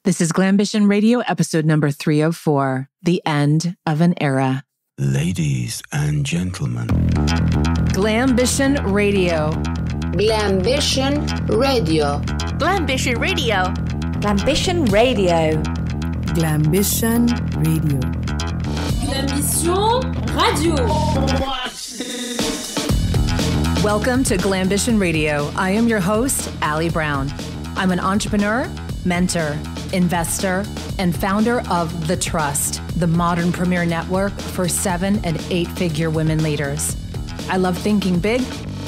This is Glambition Radio, episode number 304, The End of an Era. Ladies and gentlemen. Glambition Radio. Glambition Radio. Glambition Radio. Glambition Radio. Glambition Radio. Glambition Radio. Welcome to Glambition Radio. I am your host, Allie Brown. I'm an entrepreneur, mentor, investor, and founder of The Trust, the modern premier network for 7- and 8-figure women leaders. I love thinking big,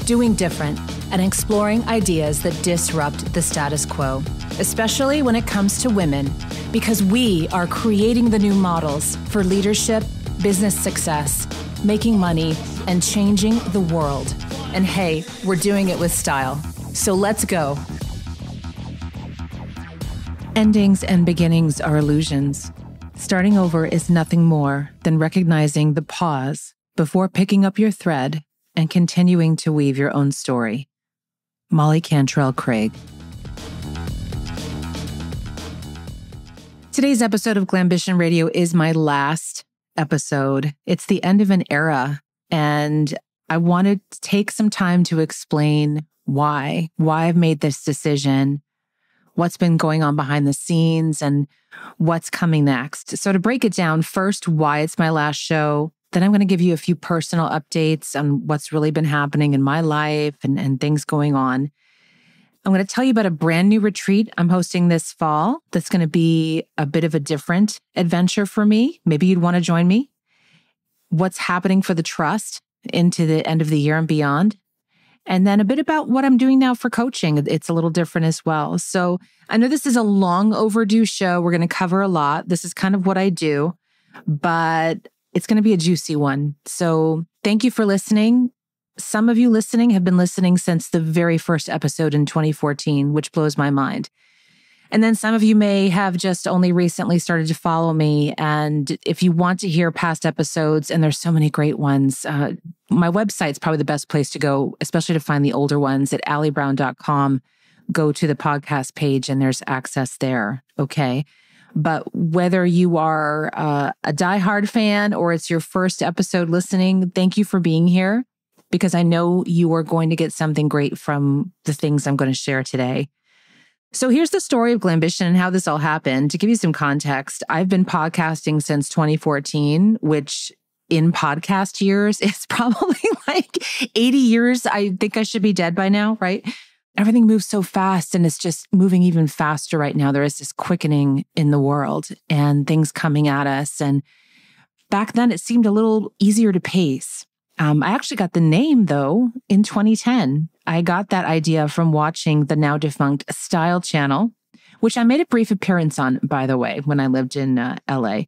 doing different, and exploring ideas that disrupt the status quo, especially when it comes to women, because we are creating the new models for leadership, business success, making money, and changing the world. And hey, we're doing it with style. So let's go. Endings and beginnings are illusions. Starting over is nothing more than recognizing the pause before picking up your thread and continuing to weave your own story. Molly Cantrell-Kraig. Today's episode of Glambition Radio is my last episode. It's the end of an era, and I wanted to take some time to explain why I've made this decision, what's been going on behind the scenes, and what's coming next. So to break it down, first, why it's my last show. Then I'm going to give you a few personal updates on what's really been happening in my life and things going on. I'm going to tell you about a brand new retreat I'm hosting this fall that's going to be a bit of a different adventure for me. Maybe you'd want to join me. What's happening for the Trust into the end of the year and beyond. And then a bit about what I'm doing now for coaching. It's a little different as well. So I know this is a long overdue show. We're going to cover a lot. This is kind of what I do, but it's going to be a juicy one. So thank you for listening. Some of you listening have been listening since the very first episode in 2014, which blows my mind. And then some of you may have just only recently started to follow me. And if you want to hear past episodes, and there's so many great ones, my website's probably the best place to go, especially to find the older ones at alliebrown.com. Go to the podcast page and there's access there. Okay. But whether you are a diehard fan or it's your first episode listening, thank you for being here, because I know you are going to get something great from the things I'm going to share today. So here's the story of Glambition and how this all happened. To give you some context, I've been podcasting since 2014, which in podcast years is probably like 80 years. I think I should be dead by now, right? Everything moves so fast, and it's just moving even faster right now. There is this quickening in the world and things coming at us. And back then it seemed a little easier to pace. I actually got the name, though, in 2010. I got that idea from watching the now defunct Style Channel, which I made a brief appearance on, by the way, when I lived in LA.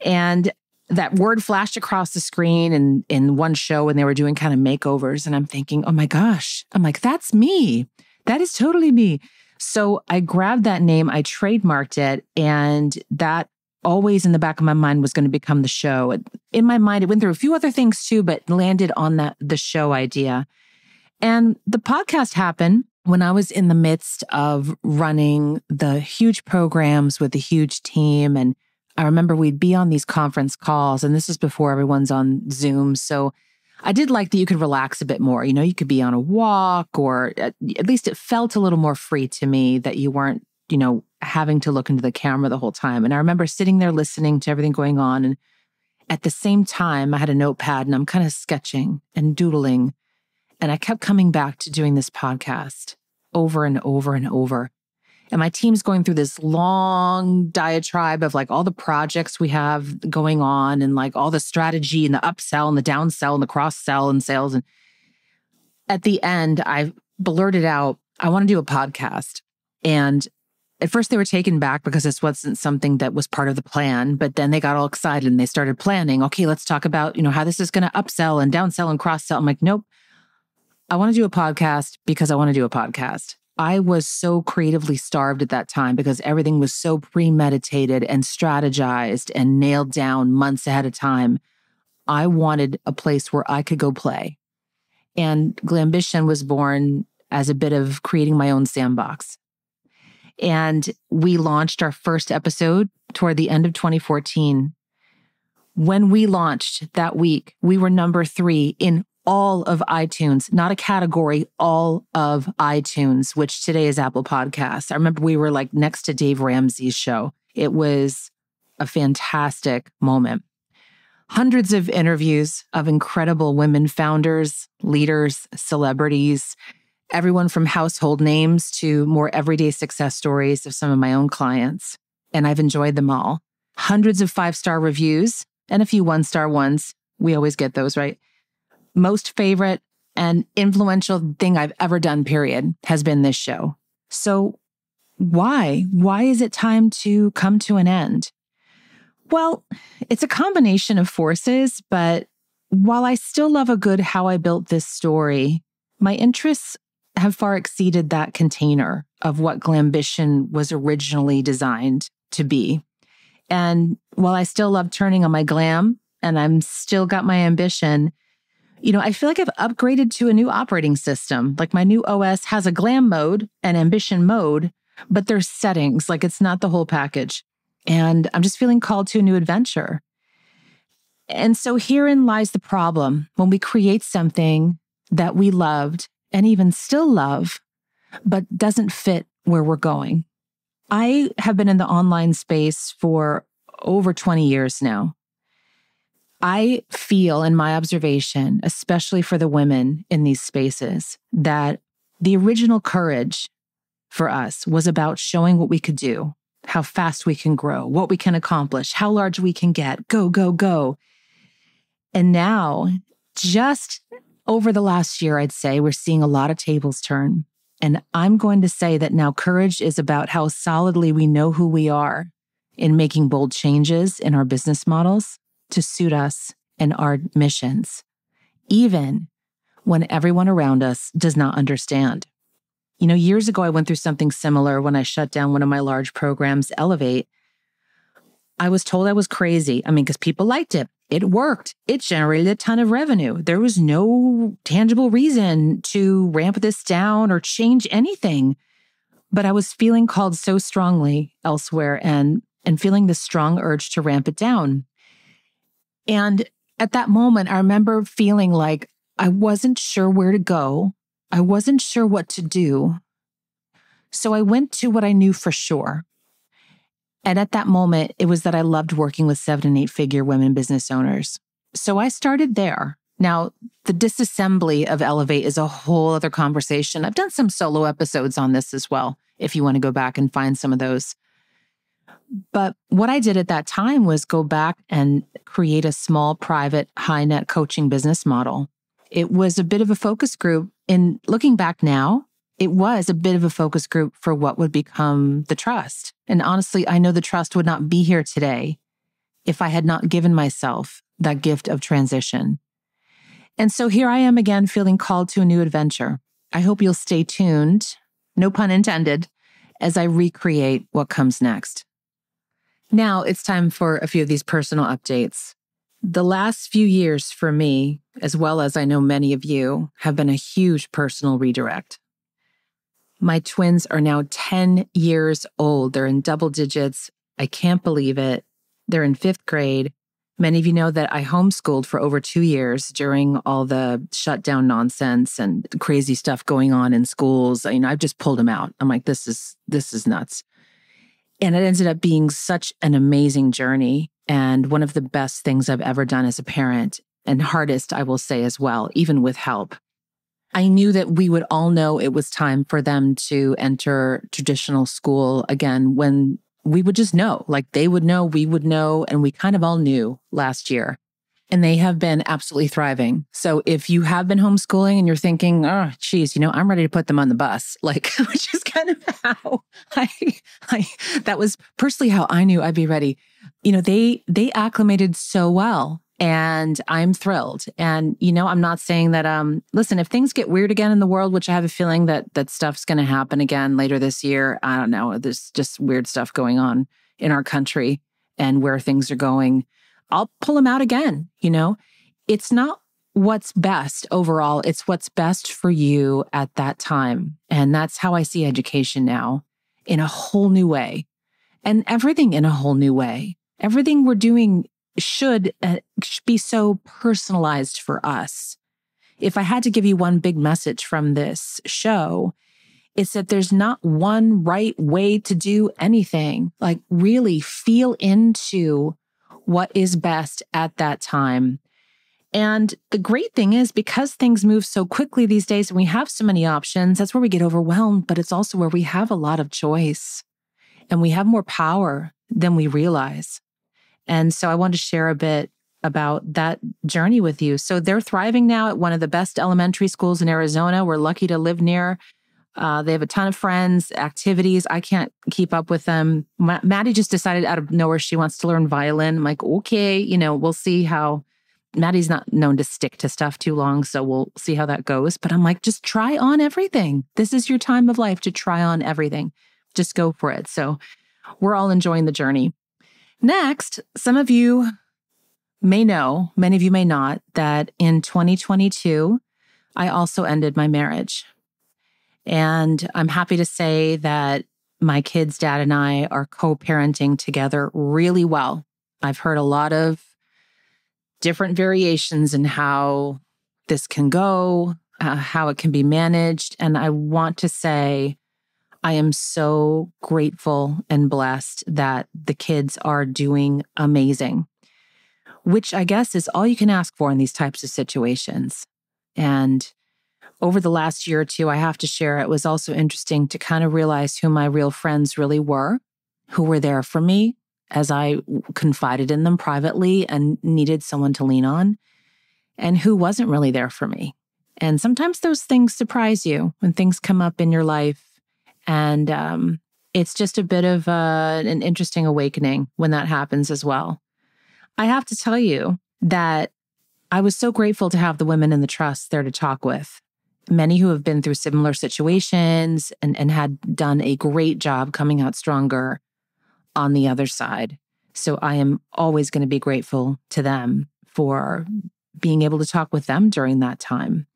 And that word flashed across the screen in one show when they were doing kind of makeovers. And I'm thinking, oh my gosh, I'm like, that's me. That is totally me. So I grabbed that name, I trademarked it, and that always in the back of my mind was going to become the show. In my mind, it went through a few other things too, but landed on the show idea. And the podcast happened when I was in the midst of running the huge programs with the huge team. And I remember we'd be on these conference calls, and this is before everyone's on Zoom. So I did like that you could relax a bit more. You know, you could be on a walk, or at least it felt a little more free to me that you weren't, you know, having to look into the camera the whole time. And I remember sitting there listening to everything going on. And at the same time, I had a notepad and I'm kind of sketching and doodling. And I kept coming back to doing this podcast over and over and over. And my team's going through this long diatribe of like all the projects we have going on and like all the strategy and the upsell and the downsell and the cross-sell and sales. And at the end, I blurted out, I want to do a podcast. And at first they were taken back because this wasn't something that was part of the plan, but then they got all excited and they started planning. Okay, let's talk about, you know, how this is going to upsell and downsell and cross-sell. I'm like, nope, I want to do a podcast because I want to do a podcast. I was so creatively starved at that time because everything was so premeditated and strategized and nailed down months ahead of time. I wanted a place where I could go play. And Glambition was born as a bit of creating my own sandbox. And we launched our first episode toward the end of 2014. When we launched that week, we were number 3 in all of iTunes, not a category, all of iTunes, which today is Apple Podcasts. I remember we were like next to Dave Ramsey's show. It was a fantastic moment. Hundreds of interviews of incredible women founders, leaders, celebrities, everyone from household names to more everyday success stories of some of my own clients. And I've enjoyed them all. Hundreds of 5-star reviews and a few 1-star ones. We always get those, right? Most favorite and influential thing I've ever done, period, has been this show. So why? Why is it time to come to an end? Well, it's a combination of forces, but while I still love a good how I built this story, my interests have far exceeded that container of what Glambition was originally designed to be. And while I still love turning on my glam and I'm still got my ambition, I feel like I've upgraded to a new operating system. Like my new OS has a glam mode and ambition mode, but there's settings, like it's not the whole package. And I'm just feeling called to a new adventure. And so herein lies the problem when we create something that we loved and even still love, but doesn't fit where we're going. I have been in the online space for over 20 years now. I feel in my observation, especially for the women in these spaces, that the original courage for us was about showing what we could do, how fast we can grow, what we can accomplish, how large we can get, go, go, go. And now, just over the last year, I'd say we're seeing a lot of tables turn. And I'm going to say that now courage is about how solidly we know who we are in making bold changes in our business models to suit us and our missions, even when everyone around us does not understand. Years ago, I went through something similar when I shut down one of my large programs, Elevate. I was told I was crazy. Because people liked it. It worked. It generated a ton of revenue. There was no tangible reason to ramp this down or change anything. But I was feeling called so strongly elsewhere and feeling this strong urge to ramp it down. And at that moment, I remember feeling like I wasn't sure where to go. I wasn't sure what to do. So I went to what I knew for sure. And at that moment, it was that I loved working with 7- and 8-figure women business owners. So I started there. Now, the disassembly of Elevate is a whole other conversation. I've done some solo episodes on this as well, if you want to go back and find some of those. But what I did at that time was go back and create a small, private, high-net coaching business model. It was a bit of a focus group. In looking back now, it was a bit of a focus group for what would become the trust. And honestly, I know the trust would not be here today if I had not given myself that gift of transition. And so here I am again, feeling called to a new adventure. I hope you'll stay tuned, no pun intended, as I recreate what comes next. Now it's time for a few of these personal updates. The last few years for me, as well as I know many of you, have been a huge personal redirect. My twins are now 10 years old. They're in double digits. I can't believe it. They're in 5th grade. Many of you know that I homeschooled for over 2 years during all the shutdown nonsense and crazy stuff going on in schools. I've just pulled them out. I'm like, this is nuts. And it ended up being such an amazing journey and one of the best things I've ever done as a parent, and hardest, I will say as well, even with help. I knew that we would all know it was time for them to enter traditional school again when we would just know, like they would know, we would know, and we kind of all knew last year. And they have been absolutely thriving. So if you have been homeschooling and you're thinking, oh, geez, I'm ready to put them on the bus, which is kind of how that was personally how I knew I'd be ready. They acclimated so well. And I'm thrilled. And, I'm not saying that, listen, if things get weird again in the world, which I have a feeling that stuff's going to happen again later this year, I don't know, there's just weird stuff going on in our country and where things are going, I'll pull them out again. It's not what's best overall. It's what's best for you at that time. And that's how I see education now. in a whole new way, and everything in a whole new way. Everything we're doing should be so personalized for us. If I had to give you one big message from this show, it's that there's not one right way to do anything. Like, really feel into what is best at that time. And the great thing is, because things move so quickly these days and we have so many options, that's where we get overwhelmed, but it's also where we have a lot of choice and we have more power than we realize. And so I wanted to share a bit about that journey with you. So they're thriving now at one of the best elementary schools in Arizona. We're lucky to live near. They have a ton of friends, activities. I can't keep up with them. Maddie just decided out of nowhere she wants to learn violin. I'm like, okay, we'll see how. Maddie's not known to stick to stuff too long, so we'll see how that goes. But I'm like, just try on everything. This is your time of life to try on everything. Just go for it. So we're all enjoying the journey. Next, some of you may know, many of you may not, that in 2022, I also ended my marriage. And I'm happy to say that my kids' dad and I are co-parenting together really well. I've heard a lot of different variations in how this can go, how it can be managed. And I want to say I am so grateful and blessed that the kids are doing amazing, which I guess is all you can ask for in these types of situations. And over the last year or two, I have to share, it was also interesting to kind of realize who my real friends really were, who were there for me as I confided in them privately and needed someone to lean on, and who wasn't really there for me. And sometimes those things surprise you when things come up in your life. And it's just a bit of an interesting awakening when that happens as well. I have to tell you that I was so grateful to have the women in the trust there to talk with. Many who have been through similar situations and had done a great job coming out stronger on the other side. So I am always going to be grateful to them for being able to talk with them during that time.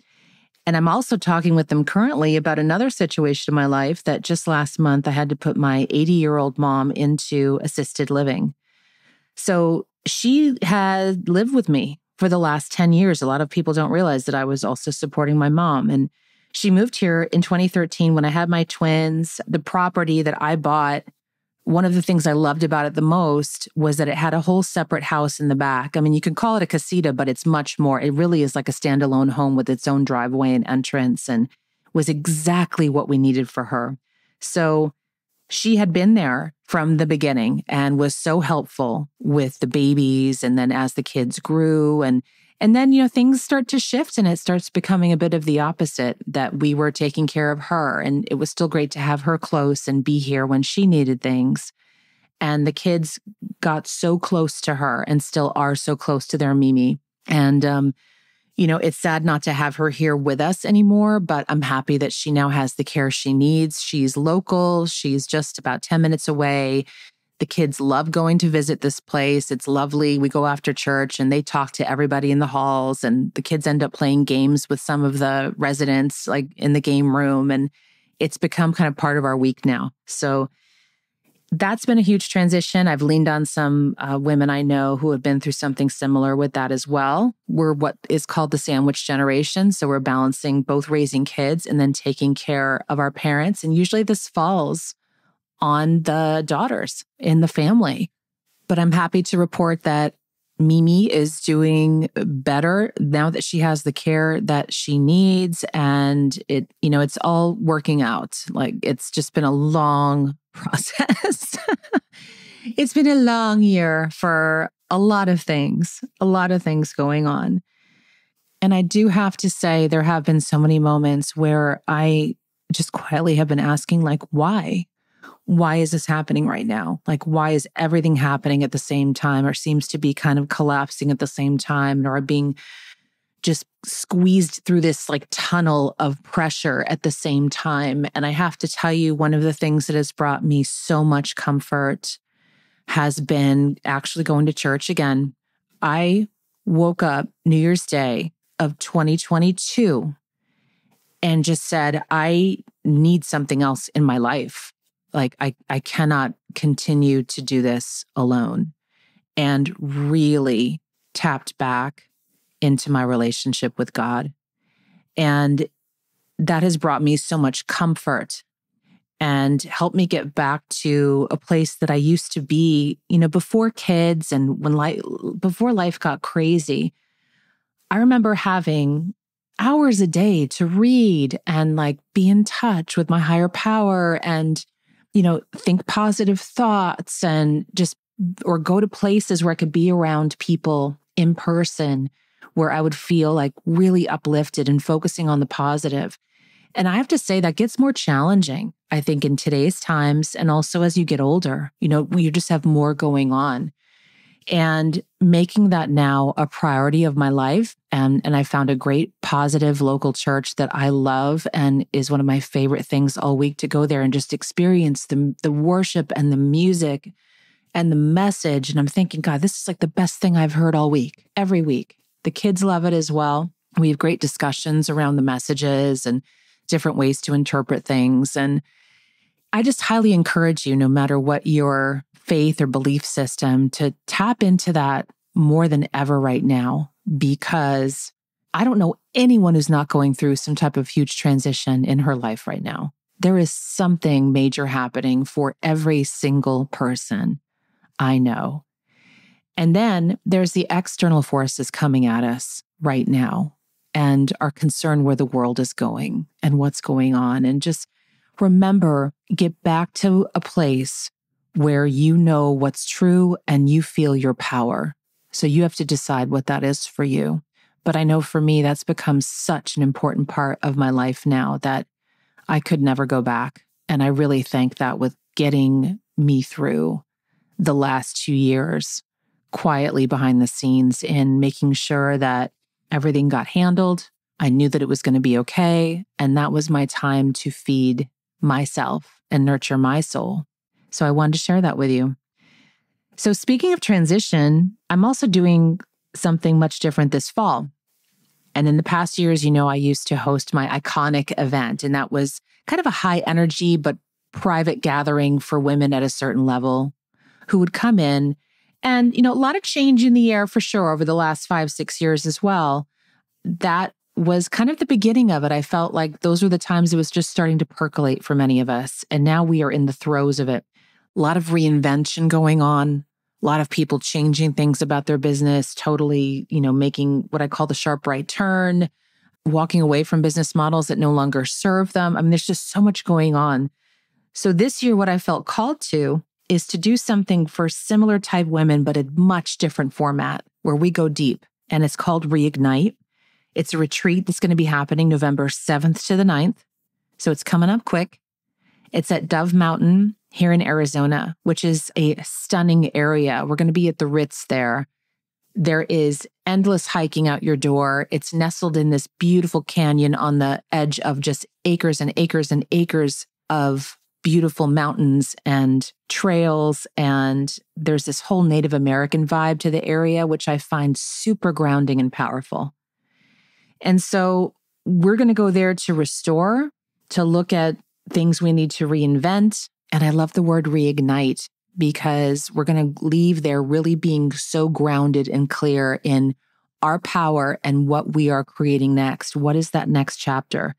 And I'm also talking with them currently about another situation in my life that just last month I had to put my 80-year-old mom into assisted living. So she had lived with me for the last 10 years. A lot of people don't realize that I was also supporting my mom. And she moved here in 2013 when I had my twins. The property that I bought, one of the things I loved about it the most was that it had a whole separate house in the back. I mean, you could call it a casita, but it's much more. It really is like a standalone home with its own driveway and entrance, and was exactly what we needed for her. So she had been there from the beginning and was so helpful with the babies. And then as the kids grew and then, things start to shift and it starts becoming a bit of the opposite, that we were taking care of her. And it was still great to have her close and be here when she needed things. And the kids got so close to her and still are so close to their Mimi. And, it's sad not to have her here with us anymore, but I'm happy that she now has the care she needs. She's local. She's just about 10 minutes away. The kids love going to visit this place. It's lovely. We go after church and they talk to everybody in the halls, and the kids end up playing games with some of the residents, like in the game room. And it's become kind of part of our week now. So that's been a huge transition. I've leaned on some women I know who have been through something similar with that as well. We're what is called the sandwich generation. So we're balancing both raising kids and then taking care of our parents. And usually this falls on the daughters in the family. But I'm happy to report that Mimi is doing better now that she has the care that she needs. And it's all working out. Like, it's just been a long process. It's been a long year for a lot of things going on. And I do have to say, there have been so many moments where I just quietly have been asking, like, why? Why is this happening right now? Like, why is everything happening at the same time, or seems to be kind of collapsing at the same time, or being just squeezed through this like tunnel of pressure at the same time? And I have to tell you, one of the things that has brought me so much comfort has been actually going to church again. I woke up New Year's Day of 2022 and just said, I need something else in my life. like, I cannot continue to do this alone, and really tapped back into my relationship with God. And that has brought me so much comfort and helped me get back to a place that I used to be, before kids and before life got crazy. I remember having hours a day to read and like be in touch with my higher power and, think positive thoughts and or go to places where I could be around people in person where I would feel like really uplifted and focusing on the positive. And I have to say that gets more challenging, I think, in today's times. And also as you get older, you just have more going on. And making that now a priority of my life. And I found a great positive local church that I love and is one of my favorite things all week to go there and just experience the worship and the music and the message. And I'm thinking, God, this is like the best thing I've heard all week, every week. The kids love it as well. We have great discussions around the messages and different ways to interpret things. And I just highly encourage you, no matter what your faith or belief system, to tap into that more than ever right now, because I don't know anyone who's not going through some type of huge transition in her life right now. There is something major happening for every single person I know. And then there's the external forces coming at us right now and our concern where the world is going and what's going on. And just remember, get back to a place where you know what's true and you feel your power. So you have to decide what that is for you. But I know for me, that's become such an important part of my life now that I could never go back. And I really thank that with getting me through the last 2 years quietly behind the scenes in making sure that everything got handled. I knew that it was going to be okay. And that was my time to feed myself and nurture my soul. So I wanted to share that with you. So speaking of transition, I'm also doing something much different this fall. And in the past years, I used to host my iconic event. And that was kind of a high energy, but private gathering for women at a certain level who would come in. And, a lot of change in the air for sure over the last 5-6 years as well. That was kind of the beginning of it. I felt like those were the times it was just starting to percolate for many of us. And now we are in the throes of it. A lot of reinvention going on, a lot of people changing things about their business, totally, making what I call the sharp right turn, walking away from business models that no longer serve them. I mean, there's just so much going on. So this year, what I felt called to is to do something for similar type women, but a much different format where we go deep. And it's called Reignite. It's a retreat that's going to be happening November 7th to the 9th. So it's coming up quick. It's at Dove Mountain here in Arizona, which is a stunning area. We're going to be at the Ritz there. There is endless hiking out your door. It's nestled in this beautiful canyon on the edge of just acres and acres and acres of beautiful mountains and trails. And there's this whole Native American vibe to the area, which I find super grounding and powerful. And so we're going to go there to restore, to look at things we need to reinvent. And I love the word reignite because we're going to leave there really being so grounded and clear in our power and what we are creating next. What is that next chapter?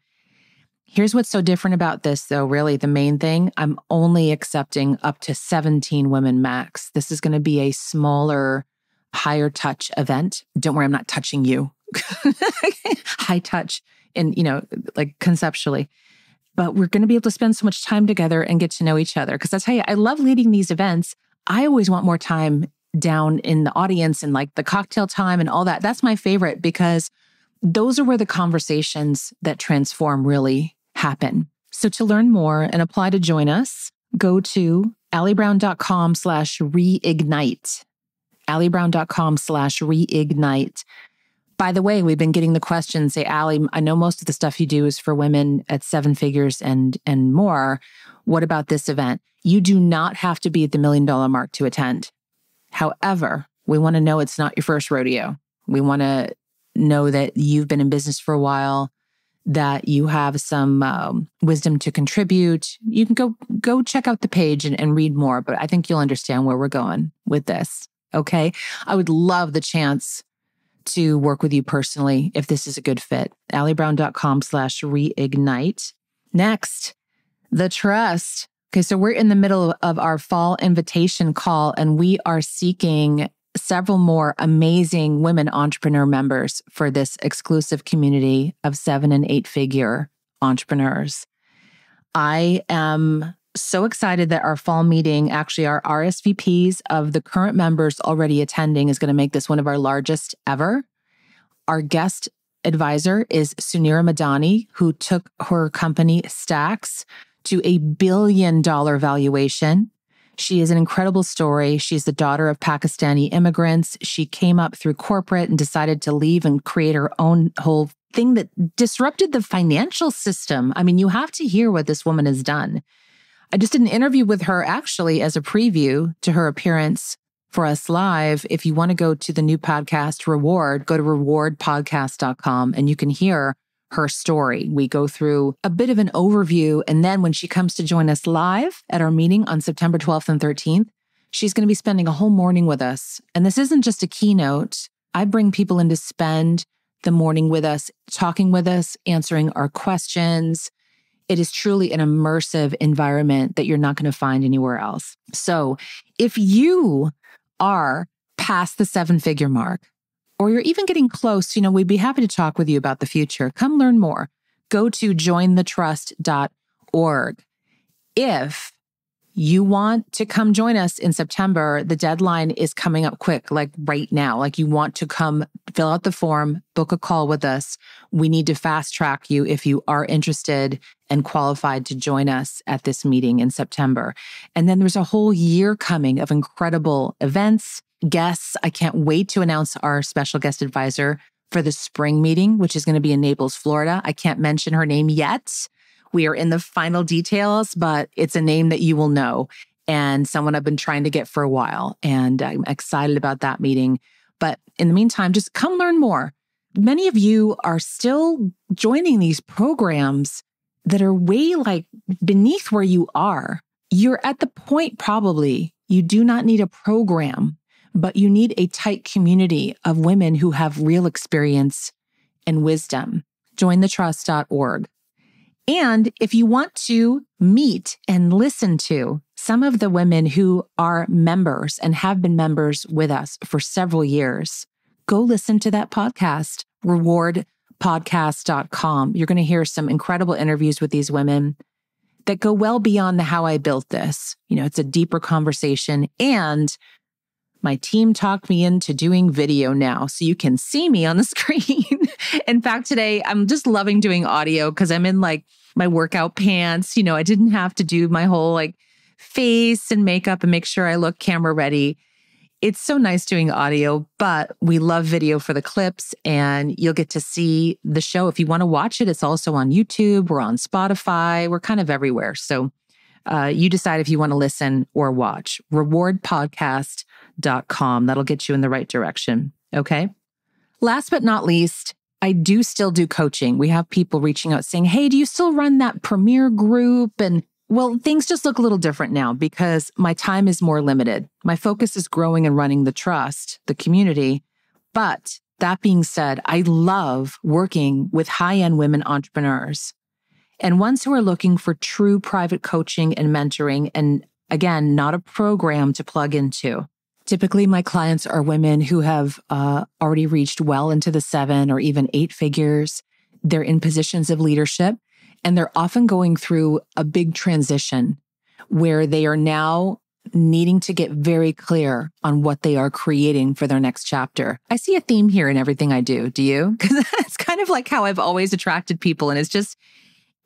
Here's what's so different about this, though, really the main thing. I'm only accepting up to 17 women max. This is going to be a smaller, higher touch event. Don't worry, I'm not touching you. High touch and, like conceptually. But we're going to be able to spend so much time together and get to know each other. Because I tell you, I love leading these events. I always want more time down in the audience and like the cocktail time and all that. That's my favorite because those are where the conversations that transform really happen. So to learn more and apply to join us, go to allybrown.com/reignite. allybrown.com/reignite. By the way, we've been getting the questions, say, Allie, I know most of the stuff you do is for women at 7 figures and more. What about this event? You do not have to be at the $1 million mark to attend. However, we want to know it's not your first rodeo. We want to know that you've been in business for a while, that you have some wisdom to contribute, you can go check out the page and read more. But I think you'll understand where we're going with this. Okay. I would love the chance to work with you personally if this is a good fit. AllieBrown.com/reignite. Next, the trust. Okay, so we're in the middle of our fall invitation call, and we are seeking several more amazing women entrepreneur members for this exclusive community of 7- and 8-figure entrepreneurs. I am so excited that our fall meeting, actually our RSVPs of the current members already attending, is going to make this one of our largest ever. Our guest advisor is Sunira Madani, who took her company Stacks to a $1 billion valuation. She is an incredible story. She's the daughter of Pakistani immigrants. She came up through corporate and decided to leave and create her own whole thing that disrupted the financial system. I mean, you have to hear what this woman has done. I just did an interview with her actually as a preview to her appearance for us live. If you want to go to the new podcast, Reward, go to rewardpodcast.com and you can hear her story. We go through a bit of an overview. And then when she comes to join us live at our meeting on September 12th and 13th, she's going to be spending a whole morning with us. And this isn't just a keynote. I bring people in to spend the morning with us, talking with us, answering our questions. It is truly an immersive environment that you're not going to find anywhere else. So if you are past the 7-figure mark, or you're even getting close, we'd be happy to talk with you about the future. Come learn more. Go to jointhetrust.org. If you want to come join us in September, the deadline is coming up quick, like right now. Like you want to come fill out the form, book a call with us. We need to fast track you if you are interested and qualified to join us at this meeting in September. And then there's a whole year coming of incredible events, guests. I can't wait to announce our special guest advisor for the spring meeting, which is going to be in Naples, Florida. I can't mention her name yet. We are in the final details, but it's a name that you will know and someone I've been trying to get for a while. And I'm excited about that meeting. But in the meantime, just come learn more. Many of you are still joining these programs that are way beneath where you are. You're at the point probably you do not need a program, but you need a tight community of women who have real experience and wisdom. Jointhetrust.org. And if you want to meet and listen to some of the women who are members and have been members with us for several years, go listen to that podcast, rewardpodcast.com. You're going to hear some incredible interviews with these women that go well beyond the how I built this. It's a deeper conversation. And my team talked me into doing video now, so you can see me on the screen. In fact, today, I'm just loving doing audio because I'm in my workout pants. I didn't have to do my whole face and makeup and make sure I look camera ready. It's so nice doing audio, but we love video for the clips and you'll get to see the show. If you want to watch it, it's also on YouTube. We're on Spotify. We're kind of everywhere. So you decide if you want to listen or watch. Rewardpodcast.com. That'll get you in the right direction. Okay. Last but not least, I do still do coaching. We have people reaching out saying, hey, do you still run that premier group? And well, things just look a little different now because my time is more limited. My focus is growing and running the trust, the community. But that being said, I love working with high-end women entrepreneurs and ones who are looking for true private coaching and mentoring. And again, not a program to plug into. Typically, my clients are women who have already reached well into the 7 or even 8 figures. They're in positions of leadership, and they're often going through a big transition where they are now needing to get very clear on what they are creating for their next chapter. I see a theme here in everything I do. Do you? Because that's kind of like how I've always attracted people, and it's just...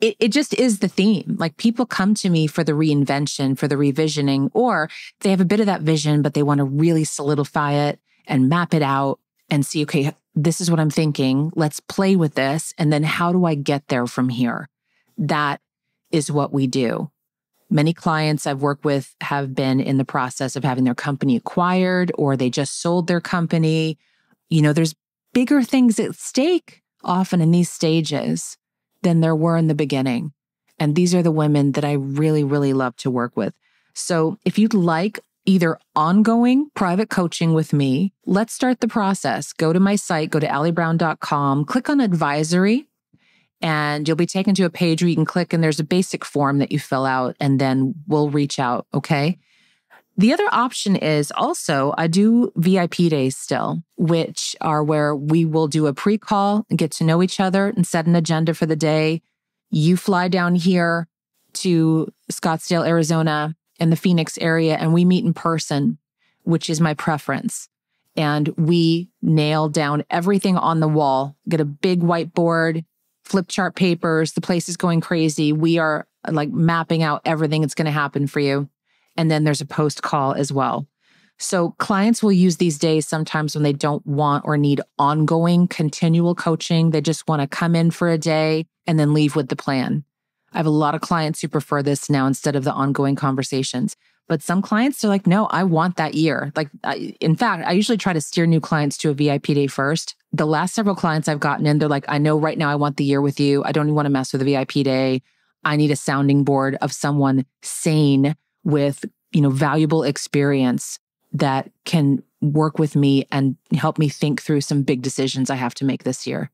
It just is the theme. People come to me for the reinvention, for the revisioning, or they have a bit of that vision, but they want to really solidify it and map it out and see, okay, this is what I'm thinking. Let's play with this. And then how do I get there from here? That is what we do. Many clients I've worked with have been in the process of having their company acquired, or they just sold their company. There's bigger things at stake often in these stages than there were in the beginning. And these are the women that I really, really love to work with. So if you'd like either ongoing private coaching with me, let's start the process. Go to my site, go to alliebrown.com, click on advisory, and you'll be taken to a page where you can click and there's a basic form that you fill out, and then we'll reach out, okay? The other option is also I do VIP days still, which are where we will do a pre-call and get to know each other and set an agenda for the day. You fly down here to Scottsdale, Arizona, in the Phoenix area, and we meet in person, which is my preference. And we nail down everything on the wall, get a big whiteboard, flip chart papers. The place is going crazy. We are like mapping out everything that's going to happen for you. And then there's a post call as well. So clients will use these days sometimes when they don't want or need ongoing, continual coaching. They just want to come in for a day and then leave with the plan. I have a lot of clients who prefer this now instead of the ongoing conversations. But some clients are like, no, I want that year. Like, in fact, I usually try to steer new clients to a VIP day first. The last several clients I've gotten in, they're like, I know right now I want the year with you. I don't even want to mess with a VIP day. I need a sounding board of someone sane with, valuable experience that can work with me and help me think through some big decisions I have to make this year.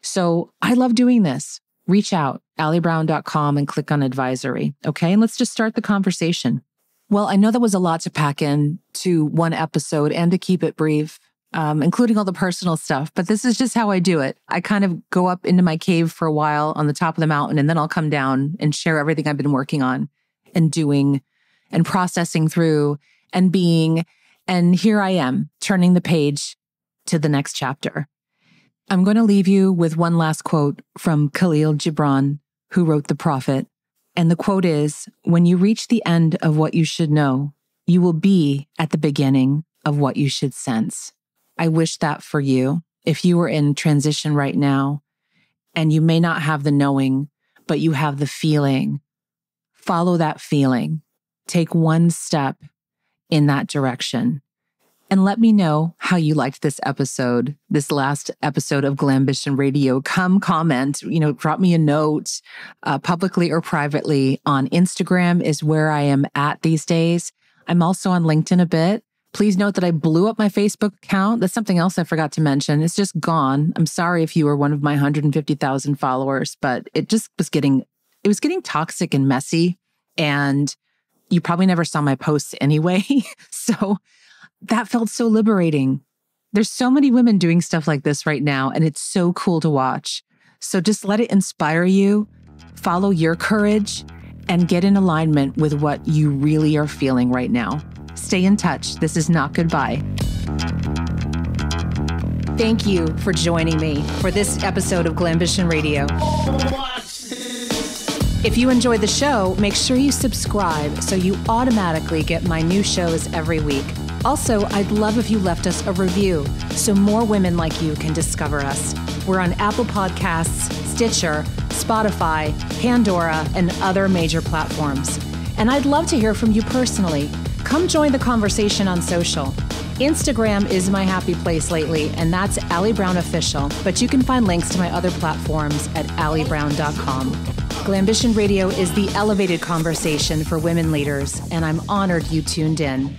So I love doing this. Reach out, alliebrown.com, and click on advisory. Okay. And let's just start the conversation. Well, I know that was a lot to pack in to one episode and to keep it brief, including all the personal stuff, but this is just how I do it. I kind of go up into my cave for a while on the top of the mountain, and then I'll come down and share everything I've been working on and doing and processing through and being. And here I am turning the page to the next chapter. I'm going to leave you with one last quote from Khalil Gibran, who wrote The Prophet. And the quote is, when you reach the end of what you should know, you will be at the beginning of what you should sense. I wish that for you. If you are in transition right now and you may not have the knowing, but you have the feeling, follow that feeling. Take one step in that direction. And let me know how you liked this episode, this last episode of Glambition Radio. Come comment, drop me a note publicly or privately. On Instagram is where I am at these days. I'm also on LinkedIn a bit. Please note that I blew up my Facebook account. That's something else I forgot to mention. It's just gone. I'm sorry if you were one of my 150,000 followers, but it just was getting toxic and messy. And you probably never saw my posts anyway. So that felt so liberating. There's so many women doing stuff like this right now, and it's so cool to watch. So just let it inspire you, follow your courage, and get in alignment with what you really are feeling right now. Stay in touch. This is not goodbye. Thank you for joining me for this episode of Glambition Radio. If you enjoyed the show, make sure you subscribe so you automatically get my new shows every week. Also, I'd love if you left us a review so more women like you can discover us. We're on Apple Podcasts, Stitcher, Spotify, Pandora, and other major platforms. And I'd love to hear from you personally. Come join the conversation on social. Instagram is my happy place lately, and that's Allie Brown Official, but you can find links to my other platforms at alliebrown.com. Glambition Radio is the elevated conversation for women leaders, and I'm honored you tuned in.